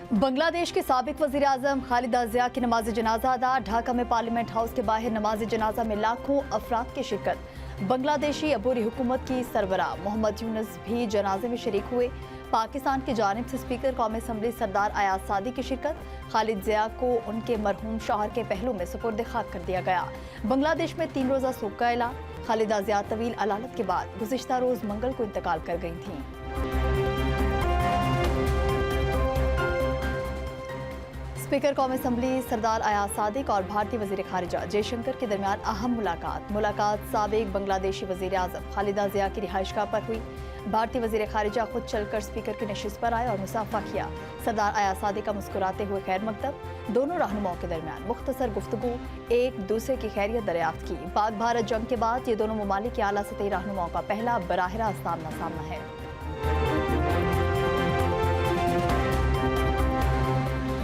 बांग्लादेश के साबिक वज़ीर आज़म खालिदा ज़िया की नमाज जनाजा अदा। ढाका में पार्लियामेंट हाउस के बाहर नमाज जनाजा में लाखों अफराद की शिरकत। बांग्लादेशी अबूरी हुकूमत की सरबराह मोहम्मद यूनुस भी जनाजे में शरीक हुए। पाकिस्तान की जानिब से स्पीकर कौमी असम्बली सरदार अयाज सादी की शिरकत। खालिद ज़िया को उनके मरहूम शौहर के पहलू में सुपुर्द खाक कर दिया गया। बांग्लादेश में 3 रोज़ा सोग का ऐलान। खालिदा ज़िया तवील अलालत के बाद गुज़िश्ता रोज़ मंगल को इंतकाल कर गई थीं। स्पीकर कौमी असम्बली सरदार अयाज सादिक और भारतीय वज़ीर खारिजा जयशंकर के दरमियान अहम मुलाकात साबिक बांग्लादेशी वज़ीर आज़म खालिदा ज़िया की रिहाइशगाह पर हुई। भारतीय वज़ीर खारिजा खुद चलकर स्पीकर की नशिस्त पर आए और मुसाफा किया। सरदार अयाज सादिक का मुस्कुराते हुए खैर मकदम। दोनों रहनुमाओं के दरमियान मुख्तसर गुफ्तगू, एक दूसरे की खैरियत दरियाफ्त की। पाक भारत जंग के बाद ये दोनों ममालिक के आला सतही रहनुमाओं का पहला बराह रास्त आमना सामना है।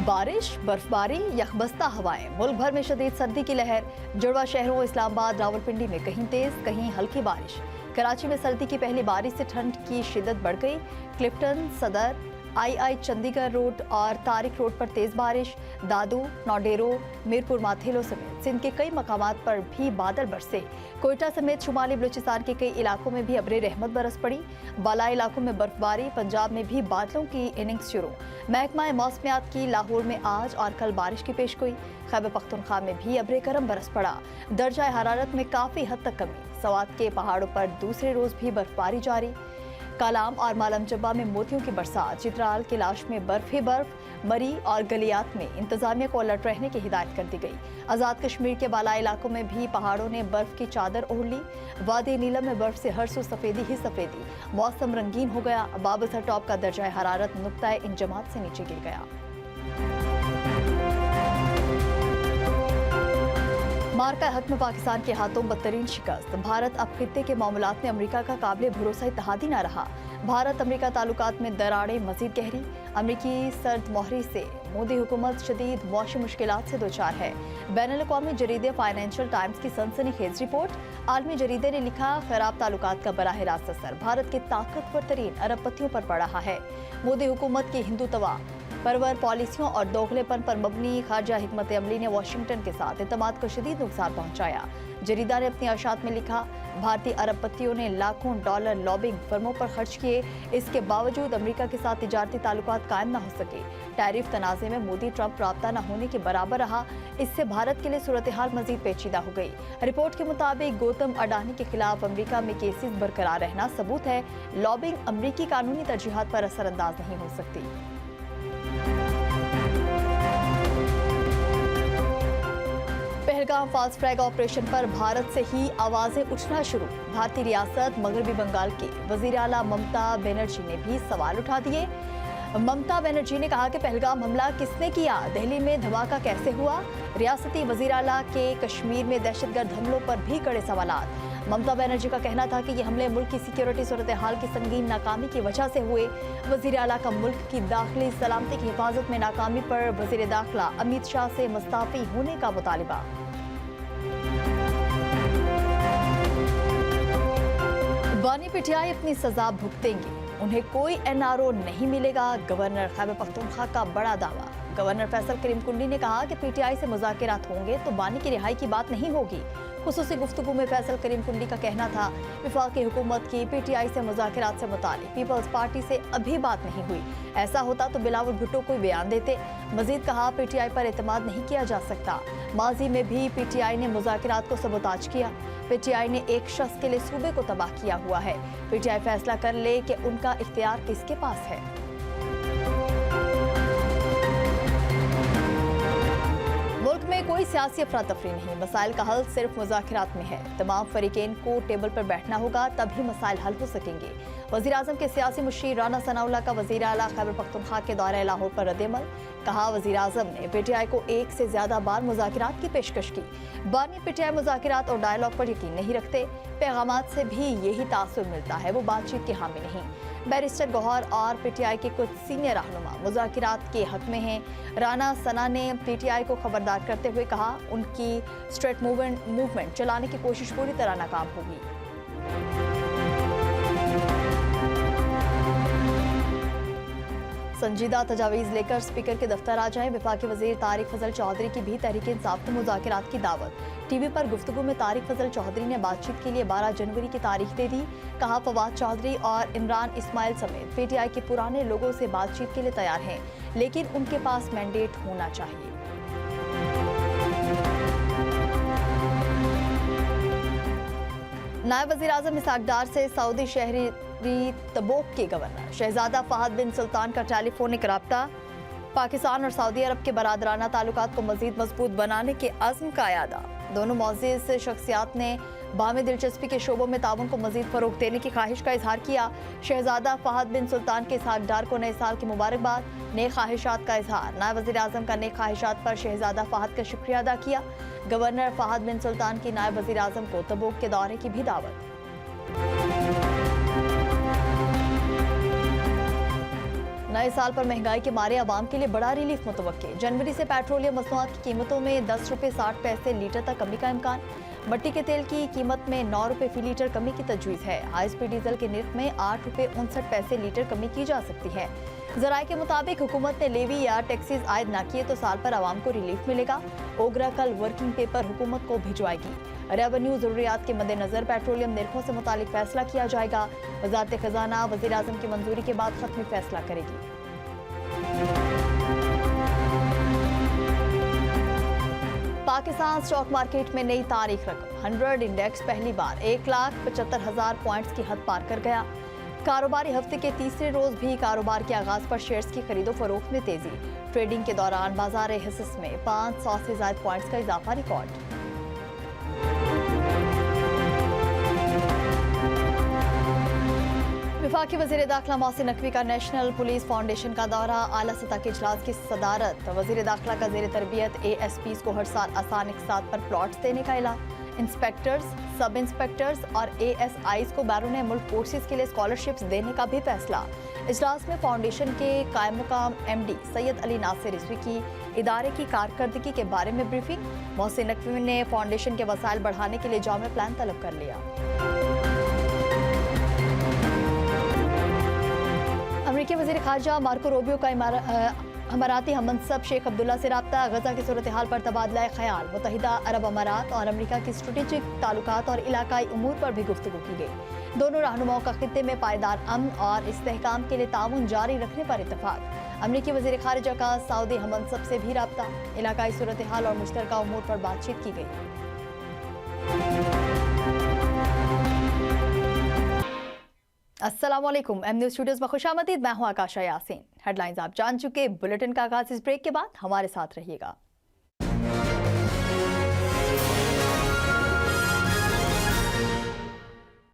बारिश, बर्फबारी, यखबस्ता हवाएं, मुल्क भर में शदीद सर्दी की लहर। जुड़वा शहरों इस्लामाबाद, रावलपिंडी में कहीं तेज कहीं हल्की बारिश। कराची में सर्दी की पहली बारिश से ठंड की शिद्दत बढ़ गई। क्लिफ्टन, सदर, आई चंडीगढ़ रोड और तारिक रोड पर तेज बारिश। दादू, नौडेरो, मीरपुर माथेलो समेत सिंध के कई मकामात पर भी बादल बरसे। कोयटा समेत शुमाली बलूचिस्तान के कई इलाकों में भी अब्रे रहमत बरस पड़ी। बालाई इलाकों में बर्फबारी। पंजाब में भी बादलों की इनिंग्स शुरू। महकमा मौसमियात की लाहौर में आज और कल बारिश की पेशगोई। खैबर पख्तूनख्वा में भी अब्रे करम बरस पड़ा। दर्जा हरारत में काफ़ी हद तक कमी। सवात के पहाड़ों पर दूसरे रोज़ भी बर्फबारी जारी। कालाम और मालम जब्बा में मोतियों की बरसात। चित्राल के लाश में बर्फ ही बर्फ। मरी और गलियात में इंतजामिया को अलर्ट रहने की हिदायत कर दी गई। आज़ाद कश्मीर के बालाई इलाकों में भी पहाड़ों ने बर्फ की चादर ओढ़ ली। वादी नीलम में बर्फ से हर सू सफेदी ही सफेदी। मौसम रंगीन हो गया। बाबसर टॉप का दर्जा हरारत नुक्ताए इंजमात से नीचे गिर गया। मार्का हक में पाकिस्तान के हाथों बदतरीन शिकस्त। भारत अब खित्ते के मामलात में अमेरिका का काबिल भरोसा इत्तेहादी न रहा। भारत अमेरिका ताल्लुकात में दरारें मजीद गहरी। अमेरिकी सर्द मोहरी से मोदी हुकूमत शदीद मौशी मुश्किलात से दोचार है। बैनुल-अक़वामी जरीदे फाइनेंशियल टाइम्स की सनसनीखेज रिपोर्ट। आलमी जरीदे ने लिखा, खराब ताल्लुकात का बराह रास्त असर भारत के ताकतवर तरीन अरबपतियों पर पड़ रहा है। मोदी हुकूमत की हिंदुत्वा परवर पॉलिसियों और दोगलेपन पर मबनी खारजा हिकमत अमली ने वाशिंगटन के साथ एतमाद को शदीद नुकसान पहुंचाया। जरीदा ने अपनी अशात में लिखा, भारतीय अरबपतियों ने लाखों डॉलर लॉबिंग फर्मों पर खर्च किए। इसके बावजूद अमेरिका के साथ तिजारती ताल्लुकात कायम न हो सके। टैरिफ तनाज़े में मोदी ट्रंप राब्ता न होने के बराबर रहा। इससे भारत के लिए सूरत हाल मजीद पेचीदा हो गई। रिपोर्ट के मुताबिक गौतम अडानी के खिलाफ अमेरिका में केसेस बरकरार रहना सबूत है लॉबिंग अमेरिकी कानूनी तरजीहात पर असरअंदाज नहीं हो सकती। पहलगाम फास्ट फ्लैग ऑपरेशन पर भारत से ही आवाजें उठना शुरू। भारतीय रियासत मगरबी बंगाल के वजीर आला ममता बनर्जी ने भी सवाल उठा दिए। ममता बनर्जी ने कहा कि पहलगाम हमला किसने किया, दिल्ली में धमाका कैसे हुआ। रियासती वजीर आला के कश्मीर में दहशतगर्द हमलों पर भी कड़े सवालात। ममता बनर्जी का कहना था कि ये हमले मुल्क की सिक्योरिटी सूरत हाल की संगीन नाकामी की वजह से हुए। वजीर आला का मुल्क की दाखिली सलामती की हिफाजत में नाकामी पर वजीर दाखिला अमित शाह से मुस्ताफी होने का मुतालिबा। बानी पीटीआई अपनी सजा भुगतेंगे, उन्हें कोई एनआरओ नहीं मिलेगा। गवर्नर खैबर पख्तूनख्वा का बड़ा दावा। गवर्नर फैसल करीम कुंडी ने कहा कि पीटीआई से मुज़ाकरात होंगे तो बानी की रिहाई की बात नहीं होगी। खुसूसी गुफ्तगू में फैसल करीम कुंडी का कहना था, वफाकी हुकूमत की पीटीआई से मुज़ाकरात से मुतालिक पीपल्स पार्टी से अभी बात नहीं हुई। ऐसा होता तो बिलावल भुट्टो कोई बयान देते। मजीद कहा, पीटीआई पर एतमाद नहीं किया जा सकता। माजी में भी पीटीआई ने मुज़ाकरात को सबोताज किया। पीटीआई ने एक शख्स के लिए सूबे को तबाह किया हुआ है। पीटीआई फैसला कर ले कि उनका इख्तियार किसके पास है। मुल्क में कोई सियासी अफरा तफरी नहीं, मसाइल का हल सिर्फ मुज़ाकरात में है। तमाम फरीकेन को टेबल पर बैठना होगा, तभी मसाइल हल हो सकेंगे। वज़ीर आज़म के सियासी मुशीर राना सनाउल्लाह का वज़ीर आला खैबर पख्तूनख्वा के दौरे लाहौर पर रद्द-ए-अमल। कहा, वज़ीर आज़म ने पीटीआई को एक से ज्यादा बार मुज़ाकरात की पेशकश की। बानी पीटीआई मुज़ाकरात और डायलॉग पर यकीन नहीं रखते। पैगामात से भी यही तासुर मिलता है, वो बातचीत के हामी नहीं। बैरिस्टर गौहर और पीटीआई के कुछ सीनियर रहनुमा मुज़ाकरात के हक में हैं। राना सना ने पीटीआई को खबरदार करते हुए कहा, उनकी स्ट्रेट मूवमेंट चलाने की कोशिश पूरी तरह नाकाम होगी। संजीदा तजावीज़ लेकर स्पीकर के दफ्तर आ जाएं। वफाकी वज़ीर तारिक फजल चौधरी की भी तहरीक इंसाफ को मुज़ाकरात की दावत। टीवी पर गुफ्तगू में तारिक फजल चौधरी ने बातचीत के लिए 12 जनवरी की तारीख दे दी। कहा फवाद चौधरी और इमरान इस्माइल समेत पीटीआई के पुराने लोगों से बातचीत के लिए तैयार हैं, लेकिन उनके पास मैंडेट होना चाहिए। नायब वज़ीर आज़म इसहाक डार से सऊदी शहरी तबूक के गवर्नर शहजादा फहद बिन सुल्तान का टेलीफोनिक राब्ता। पाकिस्तान और सऊदी अरब के बरादराना ताल्लुकात को मज़ीद मजबूत बनाने के अज़्म का अयादा। दोनों मुअज़्ज़िज़ शख्सियात ने बाहमी दिलचस्पी के शोबों में ताउन को मज़ीद फ़रोग़ देने की ख्वाहिश का इजहार किया। शहजादा फहद बिन सुल्तान के इसहाक डार को नए साल की मुबारकबाद, नेक ख्वाहिशात का इजहार। नायब वज़ीर आज़म का नेक ख्वाहिशात पर शहजादा फहद का शुक्रिया अदा किया। गवर्नर फहद बिन सुल्तान की नायब वज़ीर आज़म को तबूक के दौरे की भी दावत। नए साल पर महंगाई के मारे आवाम के लिए बड़ा रिलीफ मुतवक्के। जनवरी से पेट्रोलियम मसनूआत की कीमतों में 10 रुपये 60 पैसे लीटर तक कमी का इम्कान। मट्टी के तेल की कीमत में 9 रुपये फी लीटर कमी की तजवीज़ है। हाई स्पीड डीजल के निर्ख में 8 रुपये 59 पैसे लीटर कमी की जा सकती है। ज़राए के मुताबिक हुकूमत ने लेवी या टैक्सेस आयद न किए तो साल पर आवाम को रिलीफ मिलेगा। ओगरा कल वर्किंग पेपर हुकूमत को भिजवाएगी। रेवेन्यू ज़रूरियात के मद्देनज़र पेट्रोलियम निर्खों से मुतालिक फैसला किया जाएगा। वज़ारत ख़ज़ाना वज़ीर आज़म की मंजूरी के बाद ख़त्मी फैसला करेगी। पाकिस्तान स्टॉक मार्केट में नई तारीख रकम 100 इंडेक्स पहली बार 1,75,000 पॉइंट्स की हद पार कर गया। कारोबारी हफ्ते के तीसरे रोज भी कारोबार के आगाज पर शेयर्स की खरीदो फरोख्त में तेजी। ट्रेडिंग के दौरान बाजार हिस्स में 500 से ज्यादा पॉइंट्स का इजाफा रिकॉर्ड। वफाकी वज़ीर दाखिला मोहसिन नकवी का नेशनल पुलिस फाउंडेशन का दौरा। आला सतह के इजलास की सदारत। वज़ीर दाखिला का ज़ेर तरबियत ASPs को हर साल आसान इक़साद पर प्लॉट्स देने का ऐलान। इंस्पेक्टर्स, सब इंस्पेक्टर्स और ASIs को बैरून मुल्क कोर्सेज के लिए स्कॉलरशिप्स देने का भी फैसला। इजलास में फाउंडेशन के कायम मुकाम MD सैयद अली नासिर रिजवी की इदारे की कारकर्दगी के बारे में ब्रीफिंग। मोहसिन नकवी ने फाउंडेशन के वसाइल बढ़ाने के लिए जामे प्लान तलब कर लिया। अमरीकी वज़ीर ख़ारजा मार्को रूबियो का अमाराती हममनसब शेख अब्दुल्ला से राब्ता। गजा की सूरत हाल पर तबादला ख्याल। मुत्तहिदा अरब अमारात और अमरीका की स्ट्रेटेजिक ताल्लुकात और इलाकाई उमूर पर भी गुफ्तगू की गई। दोनों रहनुमाओं का खित्ते में पायदार अमन और इस्तेहकाम के लिए ताउन जारी रखने पर इत्तफाक। अमरीकी वज़ीर ख़ारजा का सऊदी हममनसब से भी राब्ता। इलाकाई सूरत हाल और मुश्तरका उमूर पर बातचीत की गई। अस्सलामुअलैकुम, M न्यूज़ स्टूडियोज़ में खुशामदीद। मैं हूं आकाशा यासीन। हेडलाइंस आप जान चुके। बुलेटिन का आगाज़ इस ब्रेक के बाद, हमारे साथ रहिएगा।